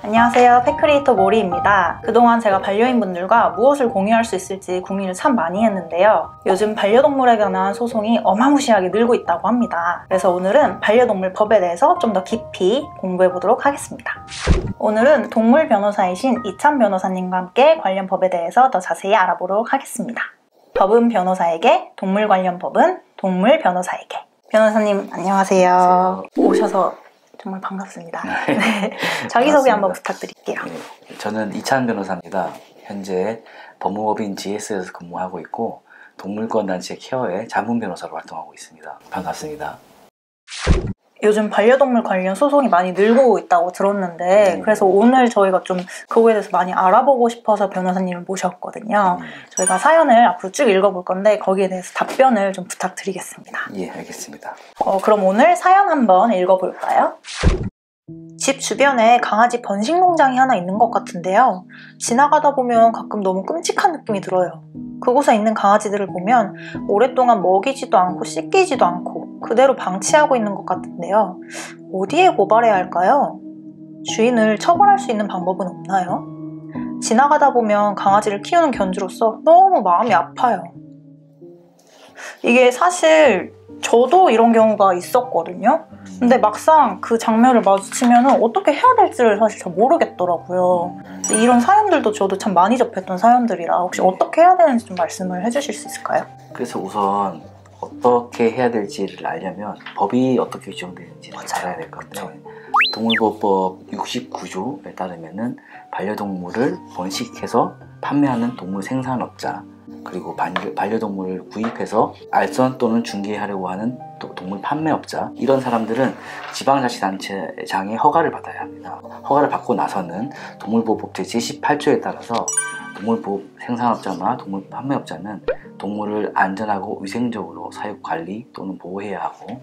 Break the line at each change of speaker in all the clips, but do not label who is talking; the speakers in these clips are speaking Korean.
안녕하세요, 펫크리에이터 모리입니다. 그동안 제가 반려인분들과 무엇을 공유할 수 있을지 고민을 참 많이 했는데요. 요즘 반려동물에 관한 소송이 어마무시하게 늘고 있다고 합니다. 그래서 오늘은 반려동물 법에 대해서 좀 더 깊이 공부해보도록 하겠습니다. 오늘은 동물 변호사이신 이찬 변호사님과 함께 관련 법에 대해서 더 자세히 알아보도록 하겠습니다. 법은 변호사에게, 동물 관련 법은 동물 변호사에게. 변호사님 안녕하세요.
안녕하세요.
오셔서 정말 반갑습니다. 네. 자기소개 한번 부탁드릴게요.
네, 저는 이찬 변호사입니다. 현재 법무법인 GS에서 근무하고 있고 동물권 단체 케어의 자문 변호사로 활동하고 있습니다. 반갑습니다.
요즘 반려동물 관련 소송이 많이 늘고 있다고 들었는데 그래서 오늘 저희가 좀 그거에 대해서 많이 알아보고 싶어서 변호사님을 모셨거든요. 저희가 사연을 앞으로 쭉 읽어볼 건데 거기에 대해서 답변을 좀 부탁드리겠습니다.
예, 알겠습니다.
그럼 오늘 사연 한번 읽어볼까요? 집 주변에 강아지 번식 농장이 하나 있는 것 같은데요. 지나가다 보면 가끔 너무 끔찍한 느낌이 들어요. 그곳에 있는 강아지들을 보면 오랫동안 먹이지도 않고 씻기지도 않고 그대로 방치하고 있는 것 같은데요. 어디에 고발해야 할까요? 주인을 처벌할 수 있는 방법은 없나요? 지나가다 보면 강아지를 키우는 견주로서 너무 마음이 아파요. 이게 사실 저도 이런 경우가 있었거든요. 근데 막상 그 장면을 마주치면 어떻게 해야 될지를 사실 잘 모르겠더라고요. 이런 사연들도 저도 참 많이 접했던 사연들이라 혹시 어떻게 해야 되는지 좀 말씀을 해주실 수 있을까요?
그래서 우선 어떻게 해야 될지를 알려면 법이 어떻게 규정되는지를 알아야 될 건데 동물보호법 69조에 따르면은 반려동물을 번식해서 판매하는 동물 생산업자 그리고 반려동물을 구입해서 알선 또는 중개하려고 하는 동물 판매업자 이런 사람들은 지방자치단체장의 허가를 받아야 합니다. 허가를 받고 나서는 동물보호법 제78조에 따라서 동물보호 생산업자나 동물 판매업자는 동물을 안전하고 위생적으로 사육관리 또는 보호해야 하고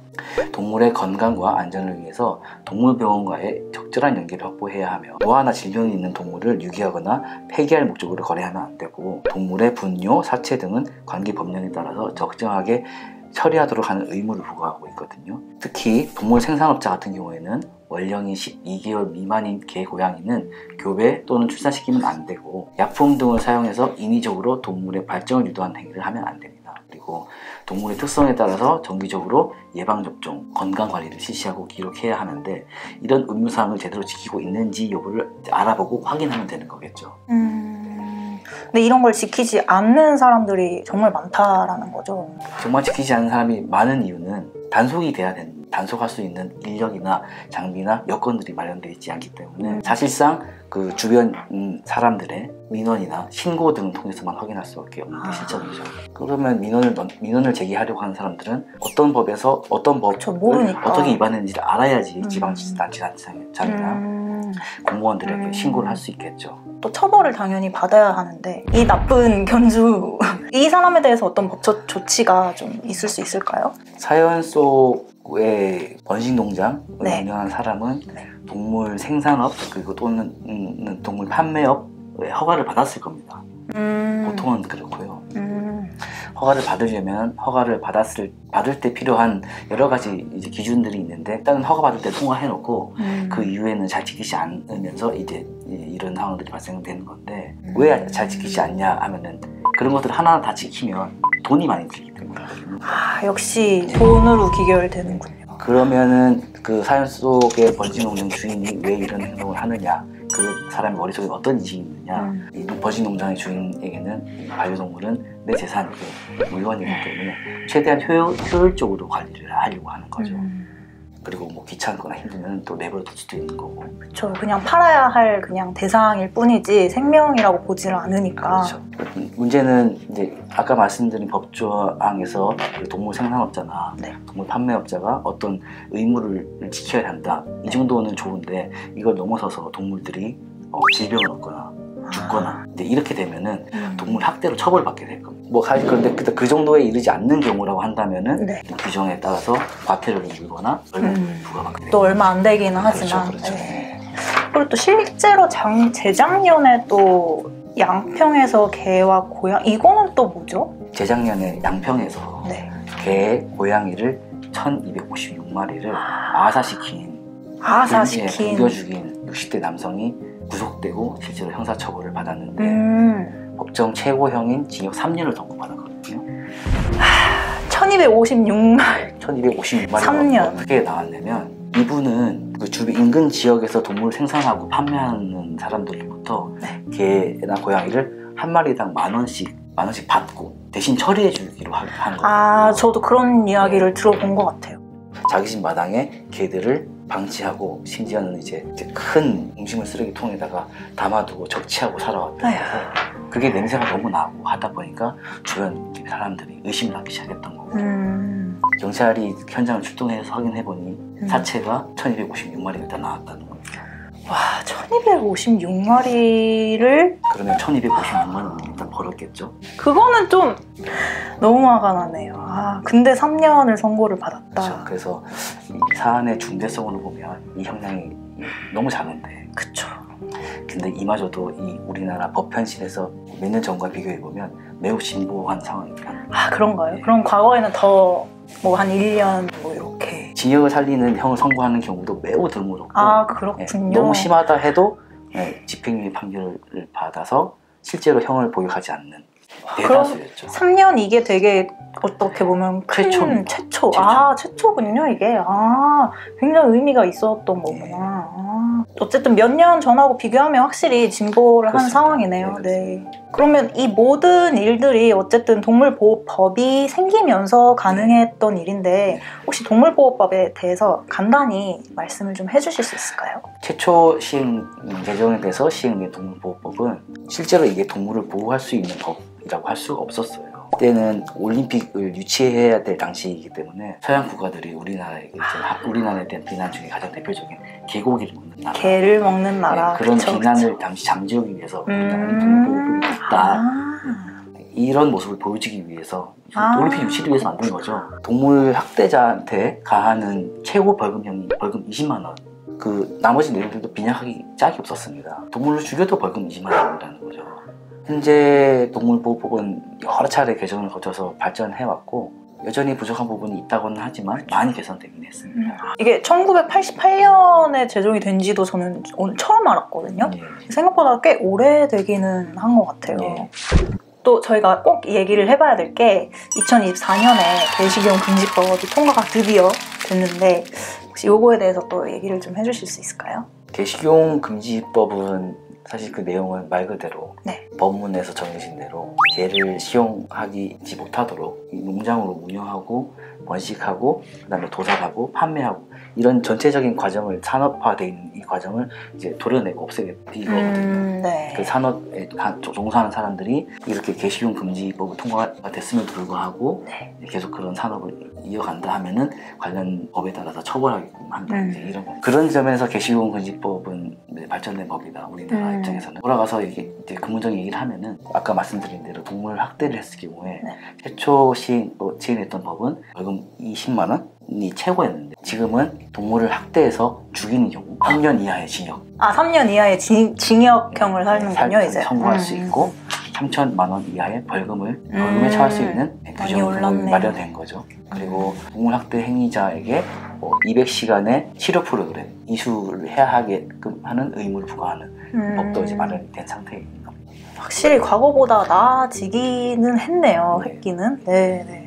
동물의 건강과 안전을 위해서 동물병원과의 적절한 연계를 확보해야 하며 노화나 질병이 있는 동물을 유기하거나 폐기할 목적으로 거래하면 안 되고 동물의 분뇨, 사체 등은 관계 법령에 따라서 적정하게 처리하도록 하는 의무를 부과하고 있거든요. 특히 동물 생산업자 같은 경우에는 원령이 12개월 미만인 개, 고양이는 교배 또는 출산시키면 안 되고 약품 등을 사용해서 인위적으로 동물의 발정을 유도하는 행위를 하면 안 됩니다. 그리고 동물의 특성에 따라서 정기적으로 예방접종, 건강관리를 실시하고 기록해야 하는데 이런 의무사항을 제대로 지키고 있는지 여부를 알아보고 확인하면 되는 거겠죠.
근데 이런 걸 지키지 않는 사람들이 정말 많다라는 거죠.
정말 지키지 않는 사람이 많은 이유는 단속이 돼야 되는 단속할 수 있는 인력이나 장비나 여건들이 마련되어 있지 않기 때문에 사실상 그 주변 사람들의 민원이나 신고 등을 통해서만 확인할 수밖에 없는 게 실정이죠. 그러면 민원을 제기하려고 하는 사람들은 어떤 법에서 어떤 법을 어떻게 위반했는지를 알아야지 지방자치단체장이나 공무원들에게 신고를 할 수 있겠죠.
또 처벌을 당연히 받아야 하는데 이 나쁜 견주 이 사람에 대해서 어떤 법적 조치가 좀 있을 수 있을까요?
사연 속의 번식농장을 운영한 사람은 동물 생산업 그리고 또는 동물 판매업의 허가를 받았을 겁니다. 보통은 그렇고요. 허가를 받으려면 허가를 받을 때 필요한 여러 가지 이제 기준들이 있는데 일단은 허가 받을 때 통과해놓고 그 이후에는 잘 지키지 않으면서 이제 이런 상황들이 발생되는 건데 왜 잘 지키지 않냐 하면은 그런 것들 하나하나 다 지키면 돈이 많이 들기 때문에
역시 돈으로 귀결되는군요.
그러면은 그 사연 속의 번식농장 주인이 왜 이런 행동을 하느냐 그 사람의 머릿속에 어떤 인식이 있느냐 이 번식농장의 주인에게는 이 반려동물은 내 재산이고 물건이기 때문에 최대한 효율적으로 관리를 하려고 하는 거죠. 그리고 뭐 귀찮거나 힘들면 또 내버려둘 수도 있는 거고.
그렇죠. 그냥 팔아야 할 그냥 대상일 뿐이지 생명이라고 보지를 않으니까.
그렇죠. 문제는 이제 아까 말씀드린 법조항에서 동물 생산업자나 동물 판매업자가 어떤 의무를 지켜야 한다. 이 정도는 좋은데 이걸 넘어서서 동물들이 질병을 얻거나 죽거나 이렇게 되면은 동물 학대로 처벌받게 될 겁니다. 뭐 사실 그런데 그 정도에 이르지 않는 경우라고 한다면은 규정에 따라서 과태료를 물거나 얼마 부과받게 됩니다.
또 얼마 안 되기는 하지만.
그렇죠.
그리고 또 실제로 재작년에 또 양평에서 개와 고양 이거는 또 뭐죠?
재작년에 양평에서 개, 고양이를 1256마리를 아사시킨
아사시킨.
굶겨 죽인 60대 남성이 구속되고 실제로 형사처벌을 받았는데 법정 최고형인 징역 3년을 선고받았거든요.
1256말.
1256마리가
3년.
어떻게 나왔냐면 이분은 그 주변 인근 지역에서 동물을 생산하고 판매하는 사람들로부터
네.
개나 고양이를 한 마리당 만 원씩 받고 대신 처리해 주기로 한 거예요.
아, 저도 그런 이야기를 들어본 것 같아요.
자기 집 마당에 개들을 방치하고 심지어는 이제 큰 음식물 쓰레기통에다가 담아두고 적치하고 살아왔다고 해서 그게 냄새가 너무 나고 하다 보니까 주변 사람들이 의심을 하기 시작했던 거고 경찰이 현장을 출동해서 확인해보니 사체가 1256마리가 일단 나왔다는 거예요.
와, 1256마리를
그러면 1256만 원 일단 벌었겠죠?
그거는 좀 너무 화가 나네요. 아, 근데 3년을 선고를 받았다.
그렇죠. 그래서 이 사안의 중대성으로 보면 이 형량이 너무 작은데
그쵸.
근데 이마저도 이 우리나라 법 현실에서 몇 년 전과 비교해보면 매우 진보한 상황입니다.
아, 그런가요?
네.
그럼 과거에는 더 뭐 한 1년 뭐 이렇게.
징역을 살리는 형을 선고하는 경우도 매우 드물었고
아, 그렇군요.
너무 심하다 해도 집행유예 판결을 받아서 실제로 형을 복역하지 않는 대다수였죠.
3년 이게 되게 어떻게 보면 큰 최초. 아, 최초군요 이게. 아, 굉장히 의미가 있었던 거구나. 아, 어쨌든 몇 년 전하고 비교하면 확실히 진보를 한 상황이네요. 네. 그러면 이 모든 일들이 어쨌든 동물보호법이 생기면서 가능했던 일인데 혹시 동물보호법에 대해서 간단히 말씀을 좀 해주실 수 있을까요?
최초 개정에 대해서 시행된 동물보호법은 실제로 이게 동물을 보호할 수 있는 법이라고 할 수가 없었어요. 그때는 올림픽을 유치해야 될 당시이기 때문에 서양 국가들이 우리나라에 대한 비난 중에 가장 대표적인 개고기를 먹는 나라,
개를 먹는 나라,
그런
그쵸,
비난을 잠시 잠재우기 위해서 우리나라는 동물보호법이 있다. 이런 모습을 보여주기 위해서 올림픽 유치를 위해서 만든 거죠. 동물 학대자한테 가하는 최고 벌금형이 벌금 20만 원. 그 나머지 내용들도 빈약하기 짝이 없었습니다. 동물을 죽여도 벌금 20만 원이라는 거죠. 현재 동물보호법은 여러 차례 개정을 거쳐서 발전해왔고 여전히 부족한 부분이 있다고는 하지만 많이 개선되긴 했습니다.
이게 1988년에 제정이 된지도 저는 오늘 처음 알았거든요. 생각보다 꽤 오래되기는 한 것 같아요. 또 저희가 꼭 얘기를 해봐야 될 게 2024년에 개식용 금지법이 통과가 드디어 됐는데 혹시 요거에 대해서 또 얘기를 좀 해주실 수 있을까요?
개식용 금지법은 사실 그 내용은 말 그대로 법문에서 정해진 대로 개를 식용하지 못하도록 농장으로 운영하고 번식하고 그다음에 도살하고 판매하고 이런 전체적인 과정을 산업화되어 있는 이 과정을 이제 도려내고 없애겠거든요. 그 산업에 종사하는 사람들이 이렇게 개식용 금지법이 통과가 됐음에도 불구하고 계속 그런 산업을 이어간다 하면은 관련 법에 따라서 처벌하게끔 한다. 이제 이런 거. 그런 점에서 개식용 금지법은 발전된 법이다. 우리나라 입장에서는. 돌아가서 이제 근본적인 얘기를 하면은 아까 말씀드린 대로 동물 학대를 했을 경우에 최초 시행했던 법은 벌금 20만 원이 최고였는데 지금은 동물을 학대해서 죽이는 경우 3년 이하의 징역.
아, 3년 이하의 징역형을 하는군요, 이제.
선고할 수 있고 3천만 원 이하의 벌금에 처할 수 있는 규정이 마련된 거죠. 그리고 동물 학대 행위자에게 200시간의 치료 프로그램 이수를 해야 하게끔 하는 의무를 부과하는 법도 이제 마련이 된 상태입니다.
확실히 과거보다 나아지기는 했네요. 획기는. 네.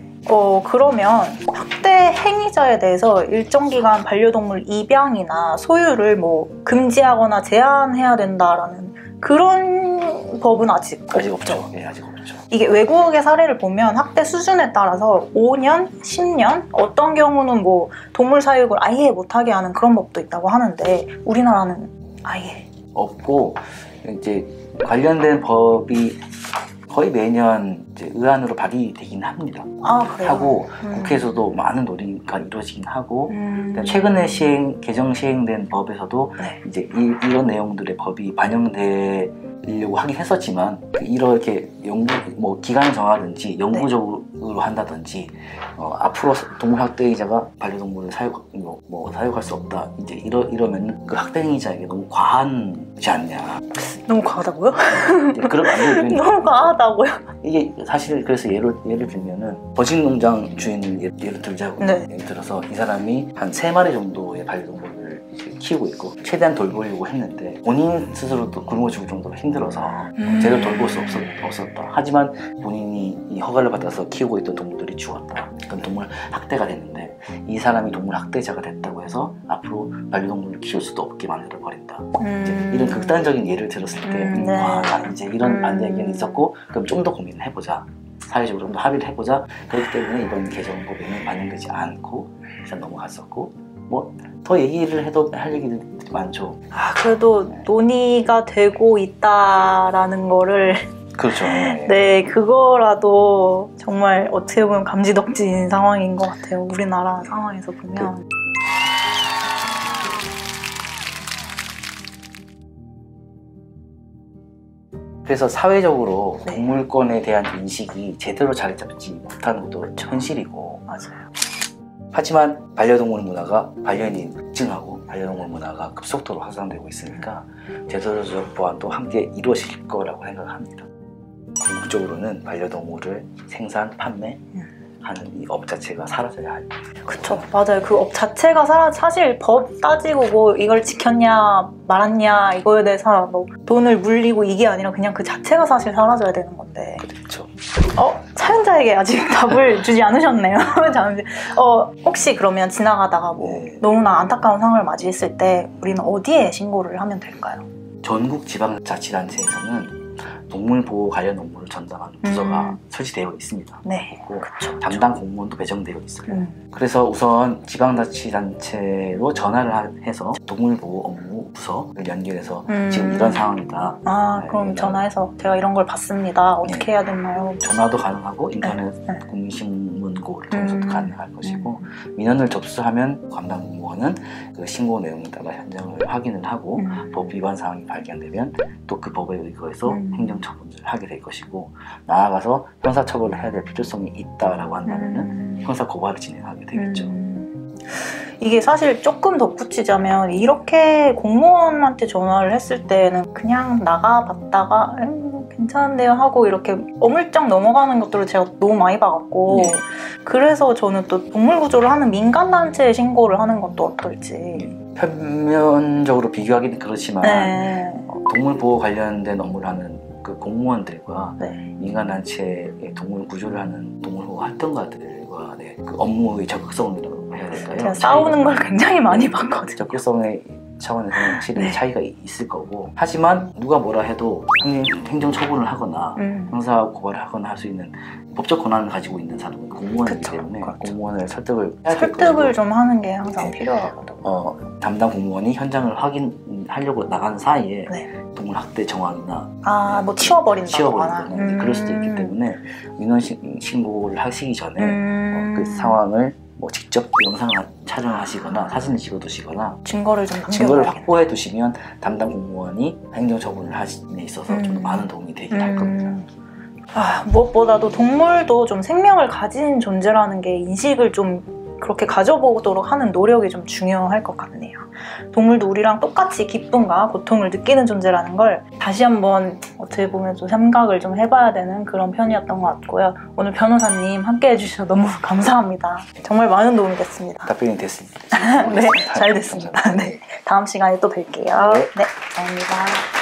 그러면 학대 행위자에 대해서 일정 기간 반려동물 입양이나 소유를 뭐 금지하거나 제한해야 된다라는 그런 법은 아직 없죠.
네, 아직 없죠.
이게 외국의 사례를 보면 학대 수준에 따라서 5년, 10년, 어떤 경우는 뭐 동물 사육을 아예 못하게 하는 그런 법도 있다고 하는데 우리나라는 아예
없고 이제 관련된 법이 거의 매년 이제 의안으로 발의되긴 합니다.
아, 그래요?
하고 국회에서도 많은 논의가 이루어지긴 하고 최근에 개정 시행된 법에서도 이제 이런 내용들의 법이 반영되려고 하긴 했었지만 이렇게 기간을 정하든지 영구적으로 한다든지 앞으로 동물 학대행위자가 반려동물을 사육할 수 없다 이제 이러면 그 학대행위자에게 너무 과하지 않냐.
너무 과하다고요?
그러면 안 되는
너무 과하다고요?
이게 사실 그래서 예를 들면은 번식농장 주인을 예를 들자고 예를 들어서 이 사람이 한 3마리 정도의 반려동물을 동물을 키우고 있고 최대한 돌보려고 했는데 본인 스스로도 굶어 죽을 정도로 힘들어서 제대로 돌볼 수 없었다. 하지만 본인이 이 허가를 받아서 키우고 있던 동물들이 죽었다. 그럼 동물 학대가 됐는데 이 사람이 동물 학대자가 됐다고 해서 앞으로 반려동물을 키울 수도 없게 만들어 버린다. 이런 극단적인 예를 들었을 때
네.
와, 이제 이런 반대 의견이 있었고 그럼 좀 더 고민을 해보자. 사회적으로 좀 더 합의를 해보자. 그렇기 때문에 이번 개정법에는 반영되지 않고 일단 넘어갔었고 뭐 더 얘기를 해도 할 얘기들이 많죠.
그래도 논의가 되고 있다라는 거를
그렇죠.
네, 그거라도 정말 어떻게 보면 감지덕지인 상황인 것 같아요. 우리나라 상황에서 보면.
그래서 사회적으로
네.
동물권에 대한 인식이 제대로 자리 잡지 못하는 것도 현실이고
맞아요.
하지만 반려동물 문화가 반려인이 급증하고 반려동물 문화가 급속도로 확산되고 있으니까 제도적 보완도 함께 이루어질 거라고 생각합니다. 궁극적으로는 반려동물을 생산, 판매하는 이 업 자체가 사라져야 할.
그쵸, 맞아요. 그 업 자체가 사실 법 따지고 뭐 이걸 지켰냐 말았냐 이거에 대해서 뭐 돈을 물리고 이게 아니라 그냥 그 자체가 사실 사라져야 되는 건데.
그렇죠.
사연자에게 아직 답을 주지 않으셨네요. 잠시. 혹시 그러면 지나가다가 뭐
네.
너무나 안타까운 상황을 맞이했을 때 우리는 어디에 신고를 하면 될까요?
전국 지방자치단체에서는 동물보호 관련 업무를 전담하는 부서가 설치되어 있습니다.
네,
그리고
그쵸.
담당 공무원도 배정되어 있어요. 그래서 우선 지방자치단체로 전화를 해서 동물보호 업무 부서를 연결해서 지금 이런 상황이다. 네,
그럼 전화해서 제가 이런 걸 봤습니다. 어떻게 해야 되나요?
전화도 가능하고 인터넷 국민신문고를 통해서도 가능할 것이고 민원을 접수하면 담당 공무원은 그 신고 내용에 따라 현장을 확인을 하고 법 위반 사항이 발견되면 또 그 법에 의거해서 행정처분을 하게 될 것이고 나아가서 형사처벌을 해야 될 필요성이 있다라고 한다면 형사 고발을 진행하게 되겠죠.
이게 사실 조금 덧붙이자면 이렇게 공무원한테 전화를 했을 때는 그냥 나가봤다가 괜찮은데요 하고 이렇게 어물쩍 넘어가는 것들을 제가 너무 많이 봐갖고 그래서 저는 또 동물구조를 하는 민간단체에 신고를 하는 건 또 어떨지.
표면적으로 비교하기는 그렇지만
네.
동물보호 관련된 업무를 하는 그 공무원들과
네.
민간단체의 동물 구조를 하는 동물보호 활동가들과 그 업무의 적극성이라고 해야 될까요?
제가 싸우는 걸 굉장히 많이 봤거든요.
적극성의 차원에서 확실히 차이가 있을 거고 하지만 누가 뭐라 해도 행정처분을 하거나 형사 고발을 하거나 할 수 있는 법적 권한을 가지고 있는 사람은 공무원이기 때문에 공무원을 설득을 해야 될 것이고
설득을 좀 하는 게 항상 필요하거든요.
담당 공무원이 현장을 확인하려고 나가는 사이에 동물 학대 정황이나
뭐 치워버린다거나
그럴 수도 있기 때문에 민원 신고를 하시기 전에 그 상황을 뭐 직접 영상을 촬영하시거나 사진을 찍어두시거나
증거를
확보해 두시면 담당 공무원이 행정처분을 하시는 데 있어서 좀 더 많은 도움이 되긴 할 겁니다.
무엇보다도 동물도 좀 생명을 가진 존재라는 게 인식을 좀 그렇게 가져보도록 하는 노력이 좀 중요할 것 같네요. 동물도 우리랑 똑같이 기쁨과 고통을 느끼는 존재라는 걸 다시 한번 어떻게 보면 좀 생각을 좀 해봐야 되는 그런 편이었던 것 같고요. 오늘 변호사님 함께 해주셔서 너무 감사합니다. 정말 많은 도움이 됐습니다.
답변이 됐습니다.
네, 잘 됐습니다. 네, 다음 시간에 또 뵐게요. 네, 감사합니다.